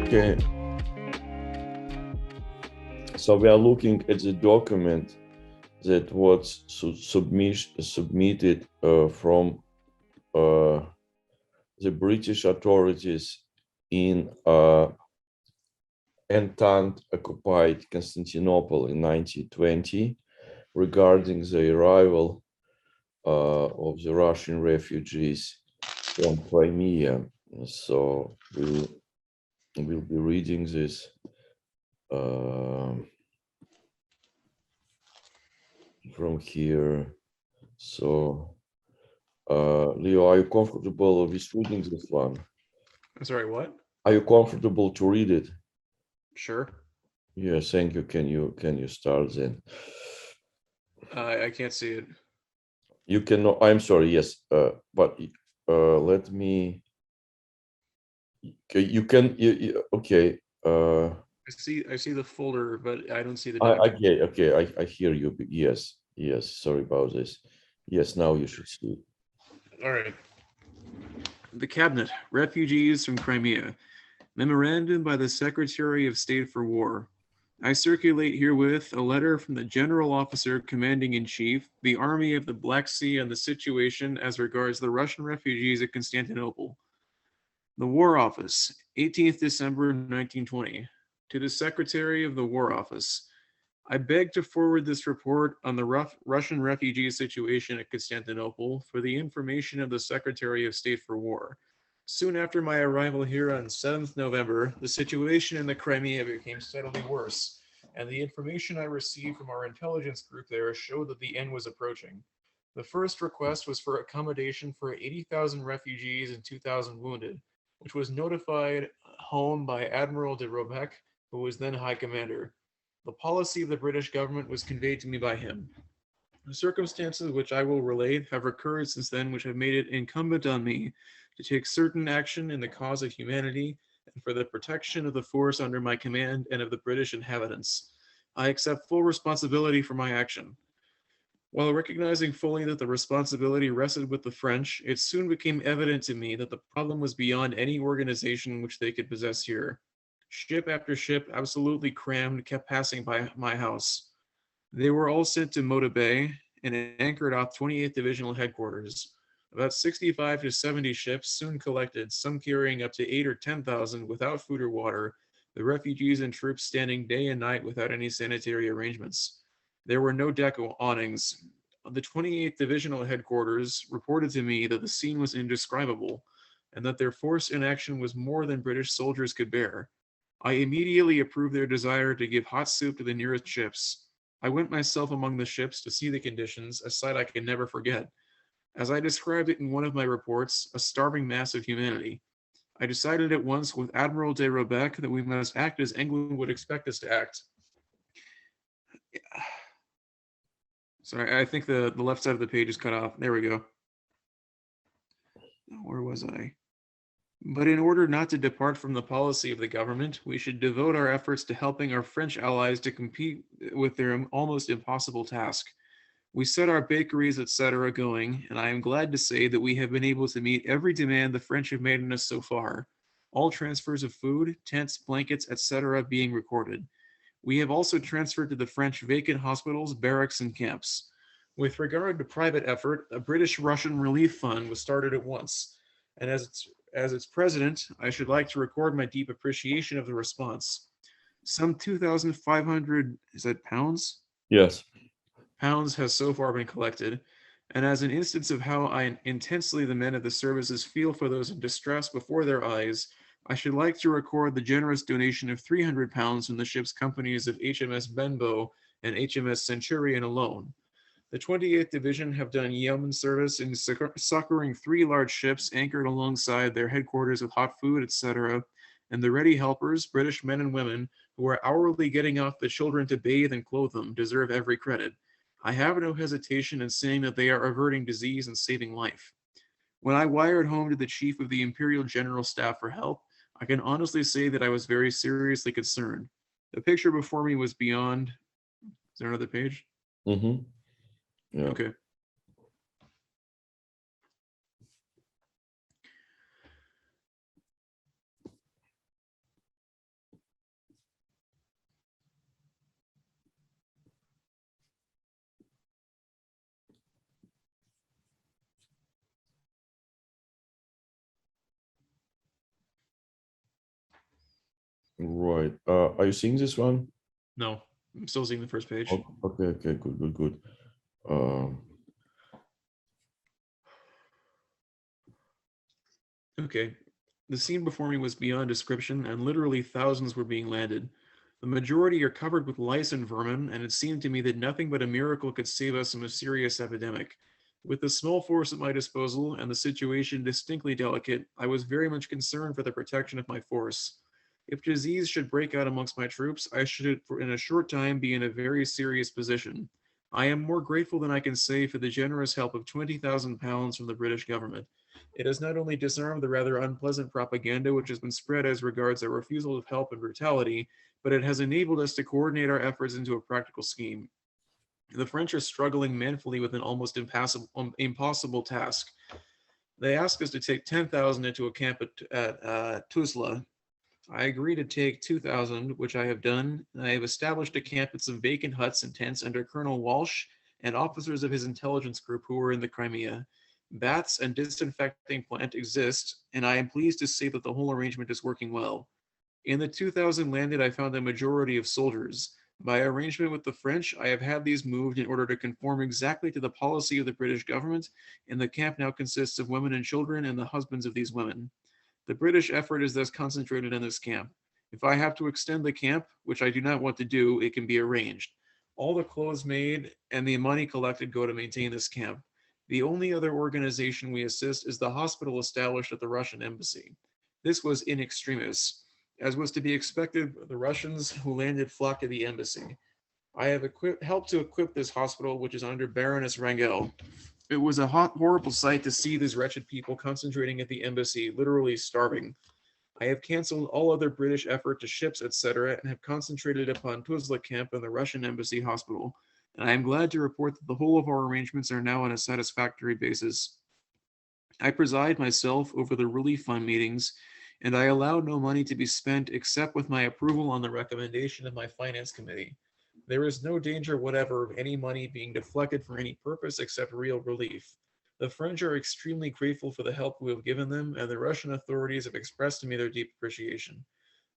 Okay, so we are looking at the document that was submitted from the British authorities in Entente-occupied Constantinople in 1920 regarding the arrival of the Russian refugees from Crimea. So we'll be reading this from here. So, Leo, are you comfortable with reading this one? I'm sorry, what? Are you comfortable to read it? Sure. Yeah, thank you. Can you start then? I can't see it. You cannot. I'm sorry. Yes, but let me. Okay, you can. Okay. I see the folder, but I don't see the I document. okay. I hear you. Yes. Sorry about this. Yes. Now you should see. All right. The Cabinet, Refugees from Crimea. Memorandum by the Secretary of State for War. I circulate herewith a letter from the General Officer Commanding in Chief, the Army of the Black Sea, on the situation as regards the Russian refugees at Constantinople. The War Office, 18th December 1920. To the Secretary of the War Office. I beg to forward this report on the Russian refugee situation at Constantinople for the information of the Secretary of State for War. Soon after my arrival here on 7th November, the situation in the Crimea became steadily worse, and the information I received from our intelligence group there showed that the end was approaching. The first request was for accommodation for 80,000 refugees and 2,000 wounded, which was notified home by Admiral de Robeck, who was then High Commander. The policy of the British government was conveyed to me by him. The circumstances which I will relate have occurred since then which have made it incumbent on me to take certain action in the cause of humanity and for the protection of the force under my command and of the British inhabitants. I accept full responsibility for my action. While recognizing fully that the responsibility rested with the French, it soon became evident to me that the problem was beyond any organization which they could possess here. Ship after ship, absolutely crammed, kept passing by my house. They were all sent to Mota Bay and anchored off 28th Divisional headquarters. About 65 to 70 ships soon collected, some carrying up to 8 or 10,000 without food or water, the refugees and troops standing day and night without any sanitary arrangements. There were no deck awnings. The 28th Divisional headquarters reported to me that the scene was indescribable and that their force in action was more than British soldiers could bear. I immediately approved their desire to give hot soup to the nearest ships. I went myself among the ships to see the conditions, a sight I can never forget. As I described it in one of my reports, a starving mass of humanity. I decided at once with Admiral de Robeck that we must act as England would expect us to act. Sorry, I think the left side of the page is cut off. There we go. Where was I? But in order not to depart from the policy of the government, we should devote our efforts to helping our French allies to compete with their almost impossible task. We set our bakeries, etc., going, and I am glad to say that we have been able to meet every demand the French have made on us so far, all transfers of food, tents, blankets, etc., being recorded. We have also transferred to the French vacant hospitals, barracks, and camps. With regard to private effort, a British-Russian relief fund was started at once, and as its president, I should like to record my deep appreciation of the response. Some 2,500, is that pounds? Yes. Pounds has so far been collected, and as an instance of how intensely the men of the services feel for those in distress before their eyes, I should like to record the generous donation of 300 pounds from the ship's companies of HMS Benbow and HMS Centurion alone. The 28th Division have done yeoman service in succoring 3 large ships anchored alongside their headquarters with hot food, etc. And the ready helpers, British men and women, who are hourly getting off the children to bathe and clothe them, deserve every credit. I have no hesitation in saying that they are averting disease and saving life. When I wired home to the chief of the Imperial General Staff for help, I can honestly say that I was very seriously concerned. The picture before me was beyond. Is there another page? Mm-hmm. Yeah. Okay. Right. Are you seeing this one? No, I'm still seeing the first page. Okay, good. Um, Okay. The scene before me was beyond description, and literally thousands were being landed. The majority are covered with lice and vermin, and it seemed to me that nothing but a miracle could save us from a serious epidemic. With the small force at my disposal and the situation distinctly delicate, I was very much concerned for the protection of my force. If disease should break out amongst my troops, I should, in a short time, be in a very serious position. I am more grateful than I can say for the generous help of £20,000 from the British government. It has not only disarmed the rather unpleasant propaganda which has been spread as regards our refusal of help and brutality, but it has enabled us to coordinate our efforts into a practical scheme. The French are struggling manfully with an almost impossible task. They ask us to take 10,000 into a camp at Tuzla. I agree to take 2,000, which I have done, and I have established a camp at some vacant huts and tents under Colonel Walsh and officers of his intelligence group who were in the Crimea. Baths and disinfecting plant exist, and I am pleased to say that the whole arrangement is working well. In the 2,000 landed, I found a majority of soldiers. By arrangement with the French, I have had these moved in order to conform exactly to the policy of the British government, and the camp now consists of women and children and the husbands of these women. The British effort is thus concentrated in this camp. If I have to extend the camp, which I do not want to do, it can be arranged. All the clothes made and the money collected go to maintain this camp. The only other organization we assist is the hospital established at the Russian embassy. This was in extremis. As was to be expected, the Russians who landed flocked to the embassy. I have helped to equip this hospital, which is under Baroness Rangel. It was a horrible sight to see these wretched people concentrating at the embassy, literally starving. I have canceled all other British effort to ships, etc., and have concentrated upon Tuzla camp and the Russian embassy hospital. And I am glad to report that the whole of our arrangements are now on a satisfactory basis. I preside myself over the relief fund meetings, and I allow no money to be spent except with my approval on the recommendation of my finance committee. There is no danger whatever of any money being deflected for any purpose except real relief. The French are extremely grateful for the help we have given them, and the Russian authorities have expressed to me their deep appreciation.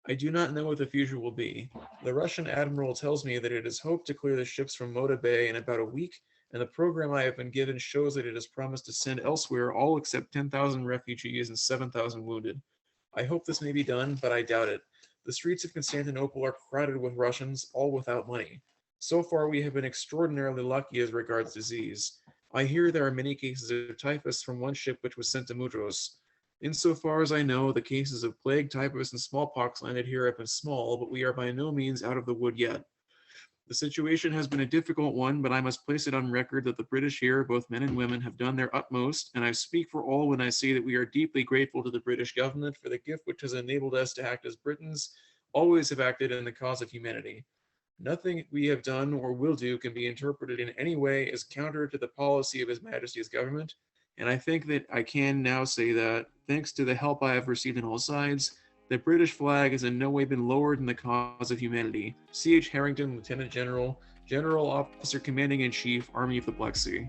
I do not know what the future will be. The Russian admiral tells me that it is hoped to clear the ships from Moda Bay in about a week, and the program I have been given shows that it has promised to send elsewhere all except 10,000 refugees and 7,000 wounded. I hope this may be done, but I doubt it. The streets of Constantinople are crowded with Russians, all without money. So far, we have been extraordinarily lucky as regards disease. I hear there are many cases of typhus from one ship which was sent to Mudros. Insofar as I know, the cases of plague, typhus, and smallpox landed here have been small, but we are by no means out of the wood yet. The situation has been a difficult one, but I must place it on record that the British here, both men and women, have done their utmost, and I speak for all when I say that we are deeply grateful to the British government for the gift which has enabled us to act as Britons always have acted in the cause of humanity. Nothing we have done or will do can be interpreted in any way as counter to the policy of His Majesty's government, and I think that I can now say that, thanks to the help I have received on all sides, the British flag has in no way been lowered in the cause of humanity. C.H. Harrington, Lieutenant General, General Officer Commanding in Chief, Army of the Black Sea.